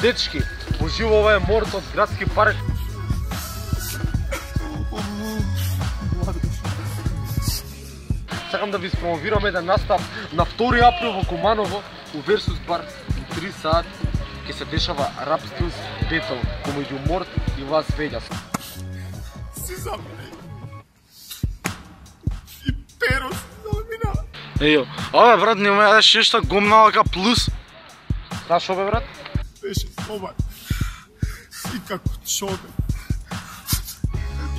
дечки, уживо ова е морт од градски парк. Сакам да ви спромовирам еден настап на 2 април во Куманово у Версус бар 3 сат ќе се дешава Rap Skills Battle помеѓу Морт и Лас Вегас. Си забрави. И Перос замина. Ејо, абе брат, не ме јадеш шешта гомналка плюс. Знаеш шо бе брат? Беше слобод. И како човек.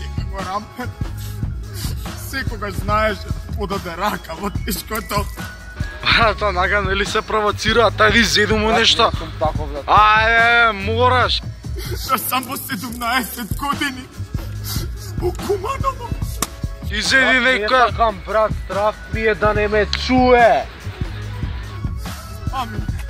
И како рампер. Секогаш знаеше подаде рака во тешкото. Брата, нага нели се провоцира, тај ви зедумо нешто. Ајде, мораш. Да сам во 17 години. Во Куманово. Изеди некоја. Сакам брат, страв ми е да не ме чуе. Амин.